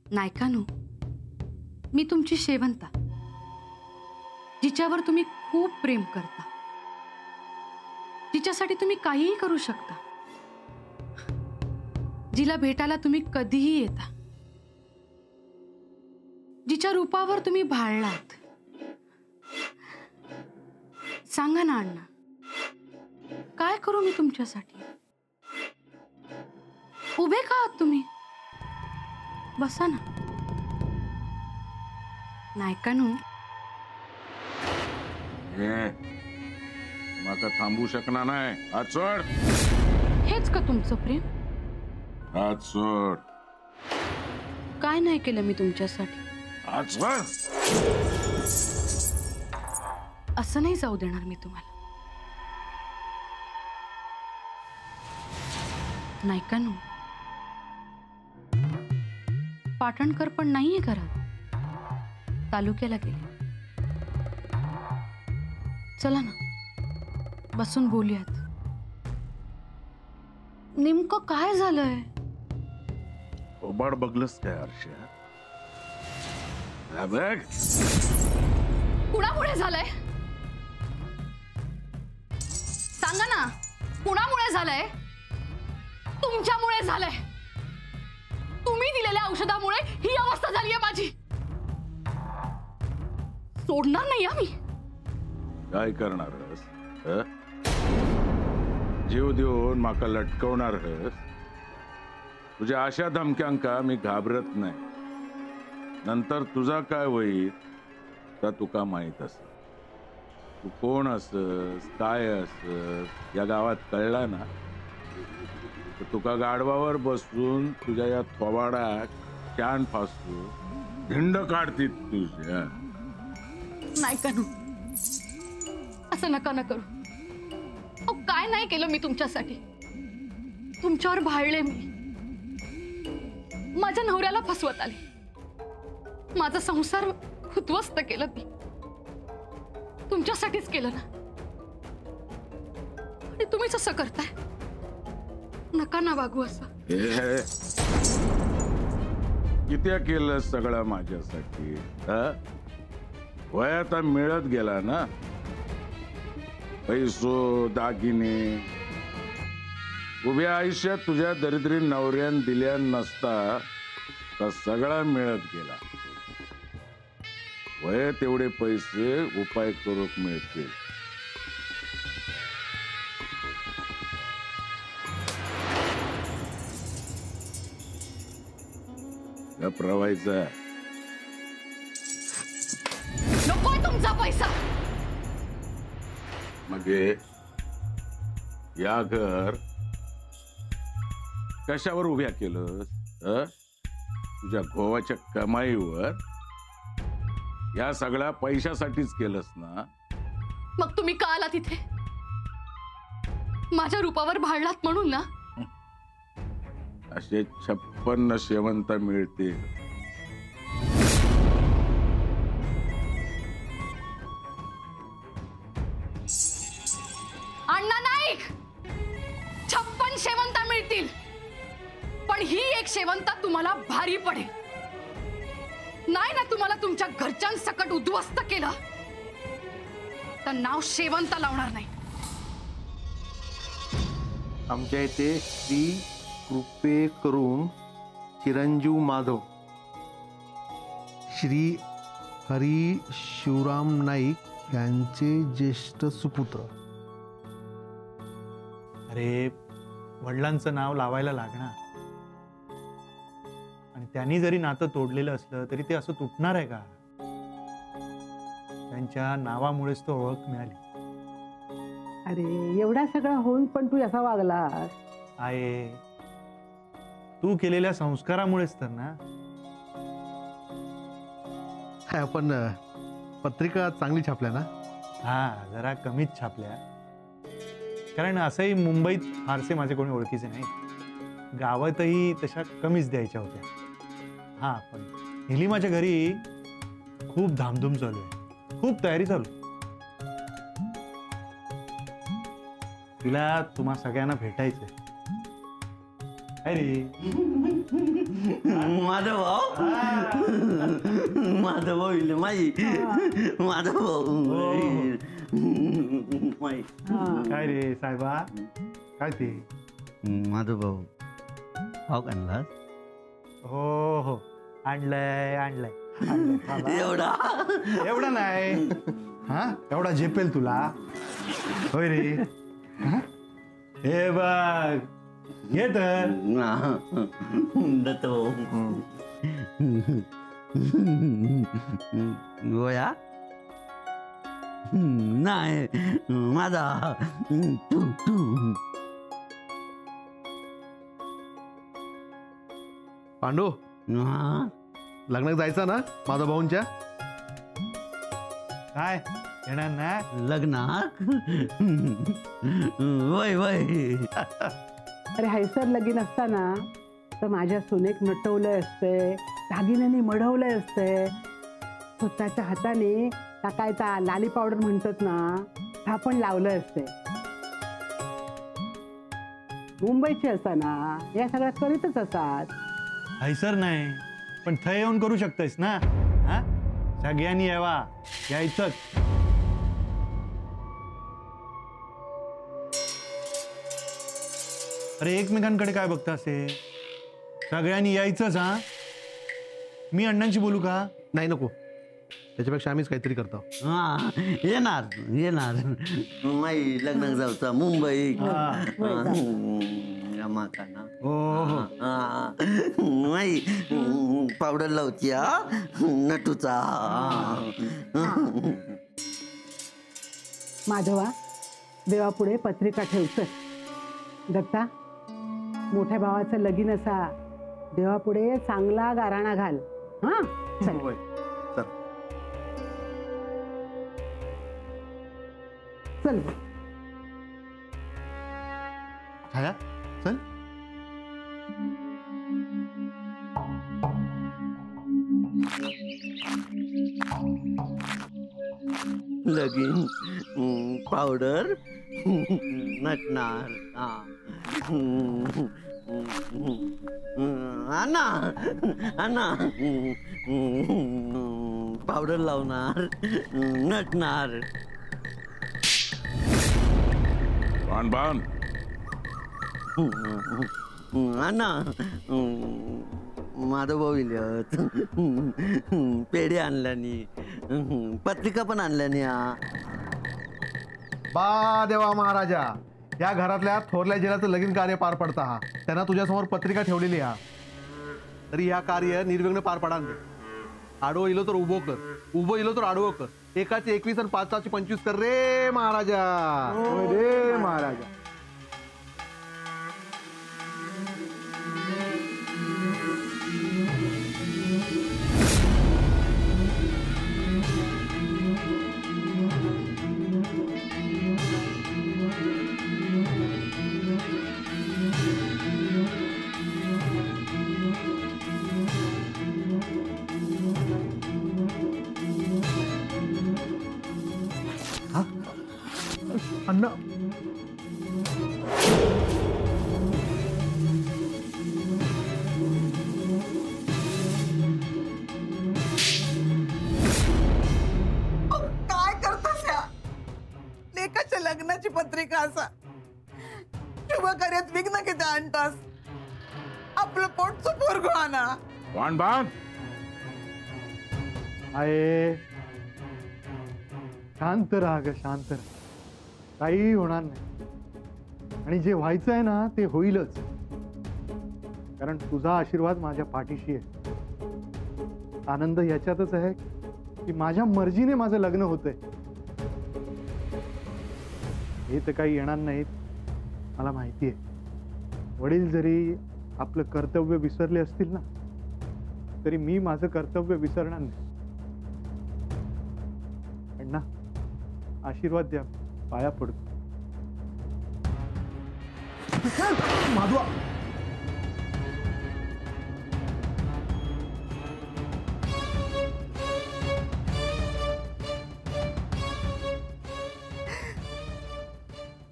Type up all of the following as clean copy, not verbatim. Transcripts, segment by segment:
नायकानू, मी तुमची शेवंता, जिच्यावर तुम्ही खूप प्रेम करता, जिच्यासाठी तुम्ही काहीही करू शकता, जिला भेटायला तुम्ही कधीही येता, जिच्या रूपावर तुम्ही भाळलात. सांगा ना अण्णा, काय करू मी तुमच्यासाठी? उभे का आहात तुम्ही? बसा ना. नायकानू, माका थांबू शकणार नाही. हात सोड. हेच का तुमचं प्रेम? हात सोड. काय नाही केलं मी तुमच्यासाठी? हात सोड. असं नाही जाऊ देणार मी तुम्हाला. नायकानू, पाटणकर पण नाहीये घरात, तालुक्याला गेले. चला ना, बसून बोलूयात. नेमकं काय झालंय? ओबाड बघलंस काय अर्षा? बघ, कुणामुळे झालंय? सांगा ना, कुणामुळे झालंय? तुमच्यामुळे झालंय. तुम्ही दिलेल्या औषधामुळे ही अवस्था झालीये माझी. सोडणार नाही मी. काय करणारस? जीव देऊन माका लटकवणारस? तुझ्या अशा धमक्यांका मी घाबरत नाही. नंतर तुझा काय होईल तर तुका माहित असेल. तू कोण असस, काय असस या गावात कळला ना, तर तुका गाढवावर बसून तुझ्या या थोबाडाक कॅन फासून धिंड काढतील तुझ्या. नाही करू, असं नका न करू. काय नाही केलं मी तुमच्यासाठी? तुमच्यावर भाळले मी, माझ्या नवऱ्याला फसवत आले, माझा संसार उद्ध्वस्त केलं मी. तुमच्यासाठीच केलं ना, आणि तुम्हीच असं करताय. नका ना वागू असं. किती केलं सगळं माझ्यासाठी? वय आता मिळत गेला ना, पैसो दागिने. उभ्या आयुष्यात तुझ्या दरिद्री नवऱ्यान दिल्या नसता तर सगळा मिळत गेला. वय तेवढे पैसे उपाय करूक मिळतील. प्रवायचा नकोय तुमचा पैसा. मग या घर कशावर उभ्या केलंस? तुझ्या गोवाच्या कमाईवर? या सगळ्या पैशासाठीच केलंस ना? मग तुम्ही का आला तिथे? माझ्या रूपावर भाळलात म्हणून ना? असे 56 शेवंत मिळते. अण्णा नाईक, 56 शेवंत मिळतील, पण ही एक शेवंता तुम्हाला भारी पडेल. नाही ना तुम्हाला तुमच्या घरच्यांसकट उद्ध्वस्त केलं तर नाव शेवंता लावणार नाही. आमच्या इथे श्री कृपे करून चिरंजीव माधव, श्री हरी शिवराम नाईक यांचे ज्येष्ठ सुपुत्र. अरे, वडिलांचं नाव लावायला लागणार, आणि त्यांनी जरी नातं तोडलेलं असलं तरी ते असं तुटणार आहे का? त्यांच्या नावामुळेच तो ओळख मिळाली. अरे, एवढा सगळा होऊन पण तू असा वागलास. आहे, तू केलेल्या संस्कारामुळेच तर ना. आपण पत्रिका चांगली छापल्या ना? हा, जरा कमीच छापल्या, कारण असंही मुंबईत फारसे माझे कोणी ओळखीचे नाही. गावातही तशा कमीच द्यायच्या होत्या. हा, पण निलिमाच्या घरी खूप धामधूम चालू आहे, खूप तयारी चालू. तिला तुम्हा सगळ्यांना भेटायचंय. अरे माझा भाऊ माझा भाऊ इले माई माझा भाऊ माई काय रे साहेबा काय ते माझा भाऊ भाऊ आणलास हो हो आणलंय आणलंय एवढा एवढा नाही हा एवढा झेपेल तुला होय रे हा? हे बघ घे तर दत्तो गोया नाही माझा तू तू पांडू हा लग्नात जायचं ना माझा भाऊंच्या? काय येणार ना लग्नात वय वय अरे हैसर लगीन असताना तर माझ्या सुनेक नटवलंय असते, दागिन्यांनी मढवलंय असते, स्वतःच्या हाताने टाकायचा लाली पावडर म्हणतात ना हा पण लावलं असते. मुंबईची असताना या सगळ्या करीतच असतात. हैसर नाही पण थय येऊन करू शकतेस ना हा सगळ्यांनी यायचंच. अरे एकमेकांकडे काय बघता असे सगळ्यांनी यायचंच. हा मी अण्णांशी बोलू का? नाही नको, त्याच्यापेक्षा आम्हीच काहीतरी करतो. हा येणार येणार माई लग्नाक जाऊचा मुंबई माकाना हो हो माई पावडर लावती नटूचा. माधवा देवापुढे पत्रिका ठेवच. दत्ता मोठ्या भावाचं लगीन असा देवापुढे चांगला गाराणा घाल. हा चल. होय चल. चल छाया चल. लगीन पावडर नटणार अन्ना अन्ना पावडर लावणार नटणार. बाण अन्ना माझा भाऊ इल्यात पेढे आणल्यानी पत्रिका पण आणल्यानी. बा देवा महाराजा, या घरातल्या थोरल्या जिल्ह्याचं लगीन कार्य पार पडता हा. त्यांना तुझ्यासमोर पत्रिका ठेवलेली हा. तरी या कार्य निर्विघ्न पार पडा. आडवं इलो तर उभो कर, उभं इलो तर आडवं कर. 1चे 21 आणि 5चे 25 कर रे महाराजा. होय रे महाराजा. अण्णा काय करतोस या लेकाच्या लग्नाची पत्रिका असा शुभ कार्यात विघ्न किती आणतास. आपलं पोटचं पोरगो आणा. बाण आहे शांत राहा ग, शांत राहा. काही होणार नाही आणि जे व्हायचं आहे ना ते होईलच. कारण तुझा आशीर्वाद माझ्या पाठीशी आहे. आनंद याच्यातच आहे की माझ्या मर्जीने माझं लग्न होतंय. हे तर काही येणार नाहीत मला माहिती आहे. वडील जरी आपलं कर्तव्य विसरले असतील ना तरी मी माझं कर्तव्य विसरणार नाही. अण्णा आशीर्वाद द्या, पाया पडतो. माधवा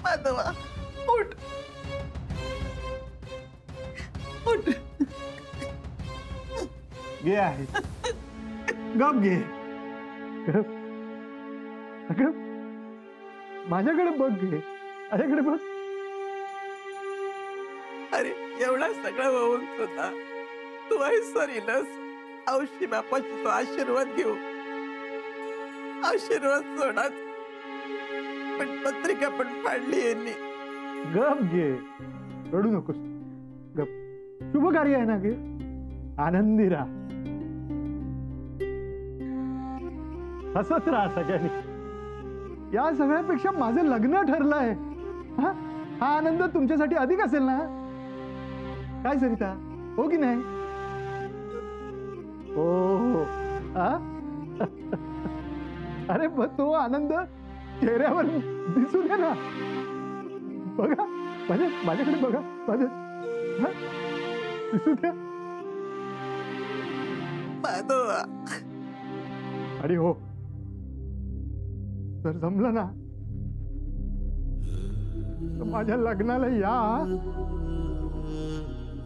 माधवा उठ. घे आहे गप घे गप. अगं, माझ्याकडे बघ घे, माझ्याकडे बघ. अरे एवढा सगळं होऊन सुद्धा तू ऐसरीलस. औशी बापाची तो आशीर्वाद घेऊ. आशीर्वाद सोडाच, पण पत्रिका पण फाडली यांनी. गप घे, रडू नकोस. गप, शुभ कार्य आहे ना गे, आनंदी राहा, हसत राहा सगळ्यांनी. या सगळ्यापेक्षा माझं लग्न ठरलंय. हा हा आनंद तुमच्यासाठी अधिक असेल ना? काय सरिता, हो की नाही? हो. हा अरे पण तो आनंद चेहऱ्यावर दिसू दे ना. बघा माझ्याकडे बघा, माझ्या दिसू द्या. माधवा, आणि हो, जर जमलं ना तर माझ्या लग्नाला या.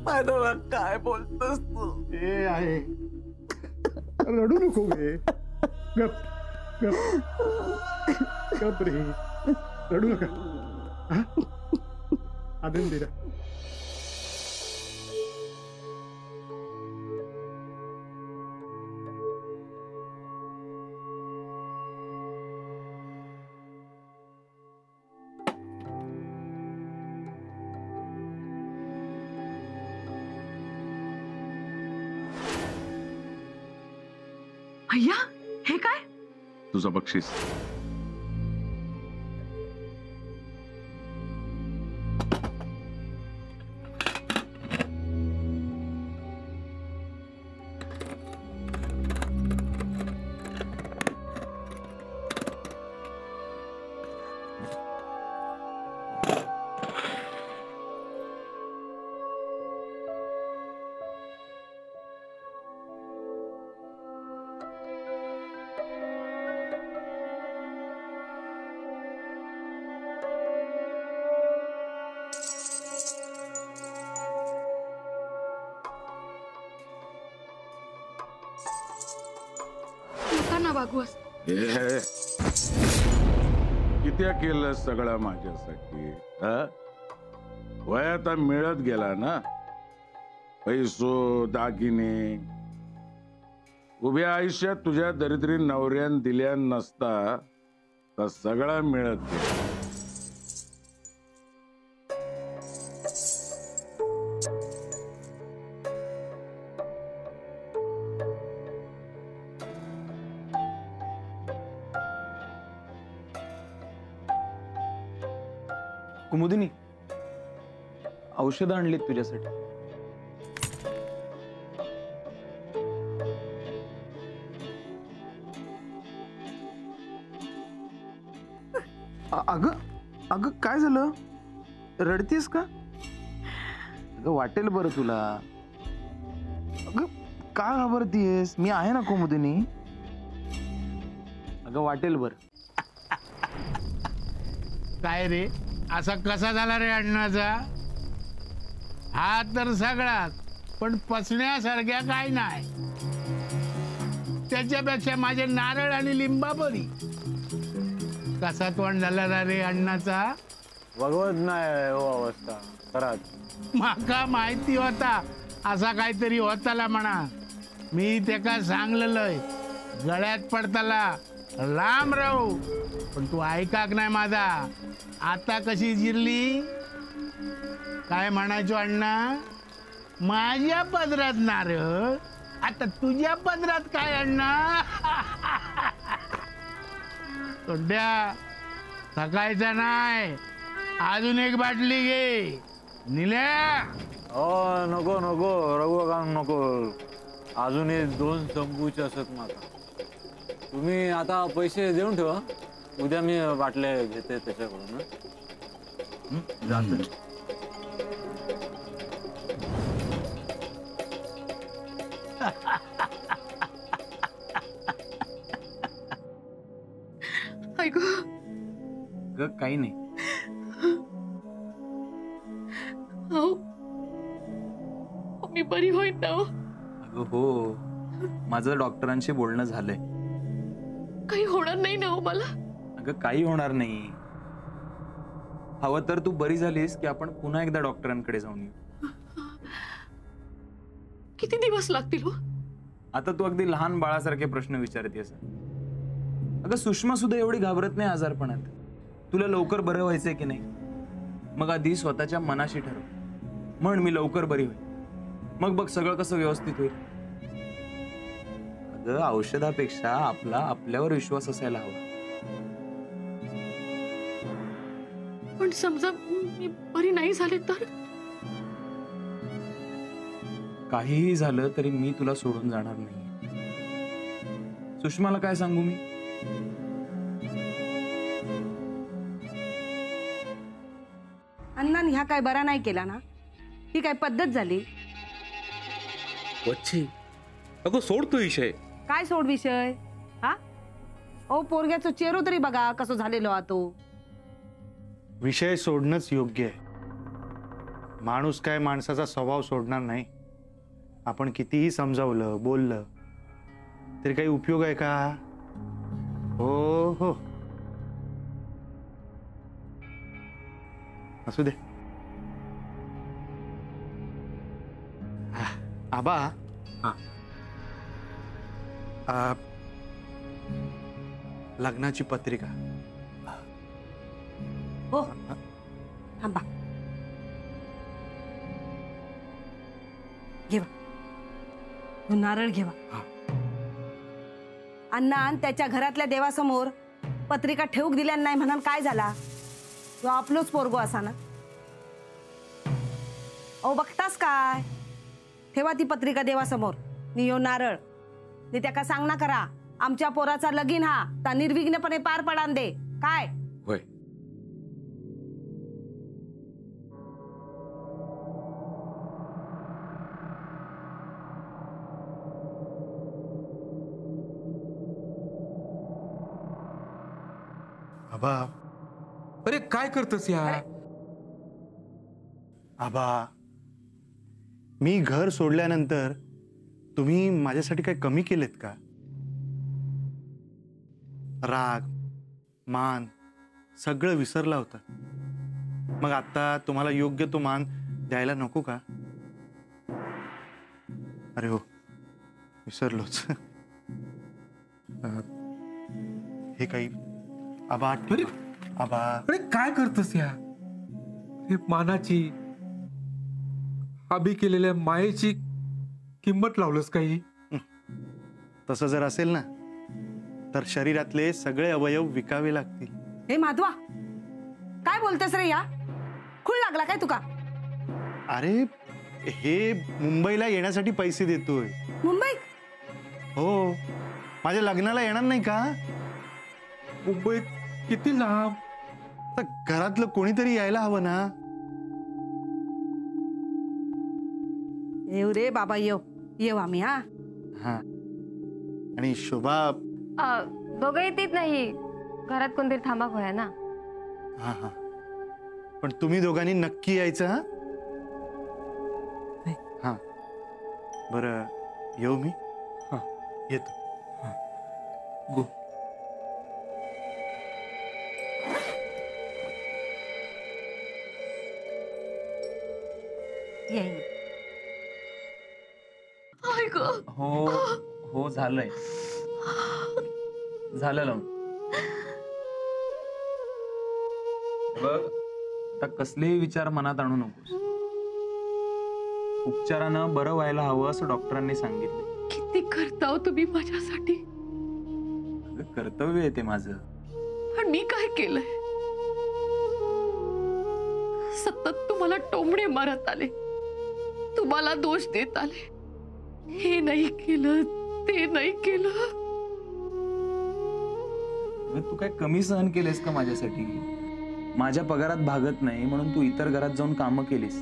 माधवा काय बोलतोस तू? हे आहे, रडू नको गे. गप गप गप रे, रडू नका. हा? आनंदी राहा. भैया, हे काय? तुझं बक्षीस. नका वागूस. किती केलं सगळं माझ्यासाठी? वय आता मिळत गेला ना, पैसो दागिने. उभ्या आयुष्यात तुझ्या दरिद्री नवऱ्यान दिल्या नसता तर सगळं मिळत गेला. कुमुदिनी, औषधं आणलीत तुझ्यासाठी. अगं अगं काय झालं? रडतीस का? अगं वाटेल बरं तुला. अगं का घाबरतीयस? मी आहे ना कुमुदिनी. अगं वाटेल बरं. काय रे, असा कसा झाला रे अण्णाचा? हा तर सगळाच, पण पचण्यासारख्या काय नाही. त्याच्यापेक्षा माझे नारळ आणि लिंबा बरी. कसा तोंड झाला ना रे अण्णाचा? भगवत नाही हो अवस्था खराच. माका माहिती होता असा काहीतरी होताला म्हणा. मी त्याका सांगलेलंय गळ्यात पडताला लांब राहू, पण तू ऐकाक नाही माझा. आता कशी जिरली? काय म्हणायचो अण्णा? माझ्या पदरात नारळ, आता तुझ्या पदरात काय अण्णा? सध्या थकायचा नाही, अजून एक बाटली घे. निल्या हो नको नको रघु काम नको. अजून 2 तंबूचे असत माका. तुम्ही आता पैसे देऊन ठेवा, उद्या मी बाटल्या घेते त्याच्याकडून. जातो. ऐकू काही नाही. हो, मी बरी होईन ना हो. अगं हो, माझं डॉक्टरांशी बोलणं झालंय. काही होणार नाही ना हो मला? अगं काही होणार नाही. हवं तर तू बरी झालीस की आपण पुन्हा एकदा डॉक्टरांकडे जाऊन येऊ. किती दिवस लागतील हो? आता तू अगदी लहान बाळासारखे प्रश्न विचारतेस. अगं सुषमा सुद्धा एवढी घाबरत नाही आजारपणात. तुला लवकर बरं व्हायचंय की नाही? मग आधी स्वतःच्या मनाशी ठरव. म्हण मी लवकर बरी होईल. मग बघ सगळं कसं व्यवस्थित होईल. अगं औषधापेक्षा आपला आपल्यावर विश्वास असायला हवा. पण समजा मी बरी नाही झाले तर? काहीही झालं तरी मी तुला सोडून जाणार नाही. सुषमाला काय सांगू मी? अण्णान ह्या काय बरा नाही केला ना? ही काय पद्धत झाली? वच्छी अगं सोड तो विषय. काय सोड विषय? हा ओ पोरग्याचं चेहरो तरी बघा कसं झालेलो हा तो. विषय सोडणंच योग्य आहे. माणूस काय माणसाचा स्वभाव सोडणार नाही. आपण कितीही समजावलं बोललं तरी काही उपयोग आहे का? हो हो असू दे. आबा लग्नाची पत्रिका. हो थांबा घेवा. तो नारळ घेवा. अण्णा आणि त्याच्या घरातल्या देवासमोर पत्रिका ठेवूक दिल्या नाही म्हणून काय झाला? तो आपलोच पोरगो असा ना. ओ बघतास काय? ठेवा ती पत्रिका देवासमोर. नि यो नारळ नि त्याका सांग ना करा आमच्या पोराचा लगीन हा ता निर्विघ्नपणे पार पडान दे. काय होय आबा. अरे काय करतस या? आबा मी घर सोडल्यानंतर तुम्ही माझ्यासाठी काय कमी केलेत का? राग मान सगळं विसरला होता. मग आता तुम्हाला योग्य तो मान द्यायला नको का? अरे हो विसरलोच. हे काही आबा आबा. अरे काय करतस या? हे मानाची आबी केलेल्या मायेची किंमत लावलंस काही? तसं जर असेल ना तर शरीरातले सगळे अवयव विकावे लागतील. हे माधवा काय बोलतेस रे? या खूळ लागला काय तुका? अरे हे मुंबईला येण्यासाठी पैसे देतोय. मुंबई? हो माझ्या लग्नाला येणार नाही का? मुंबई किती लांब? तर घरातलं कोणीतरी यायला हवं ना. येऊ रे बाबा येऊ येऊ आम्ही. हा हा आणि शोभा दोघं येत नाही. घरात कोणतरी थांबा होया ना. हा हा पण तुम्ही दोघांनी नक्की यायचं. हा हा बरं येऊ मी. हा येतो. गो. हो हो झालंय. झालं लावून बघ. आता कसलेही विचार मनात आणू नकोस. उपचारानं बरं व्हायला हवं असं डॉक्टरांनी सांगितलं. किती करता हो तुम्ही माझ्यासाठी? कर्तव्य आहे ते माझं. पण मी काय केलंय? सतत तुम्हाला टोमणे मारत आले, तुम्हाला दोष देत आले. हे नाही केलं ते नाही केलं. तू काय कमी सहन केलेस का माझ्यासाठी? माझ्या पगारात भागत नाही म्हणून तू इतर घरात जाऊन कामं केलीस.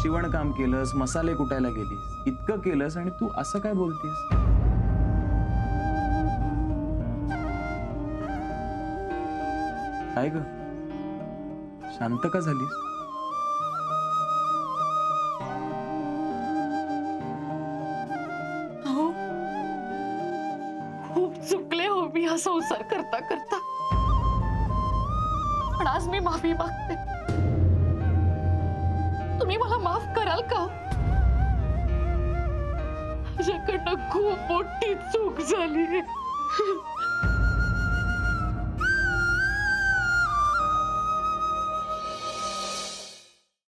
शिवण काम केलंस, मसाले कुटायला गेलीस, इतकं केलंस आणि तू असं काय बोलतेस? काय ग शांत का झालीस? चुकले हो मी हा संसार करता करता, पण आज मी माफी मागते. तुम्ही मला माफ कराल का? माझ्याकडनं खूप मोठी चूक झाली.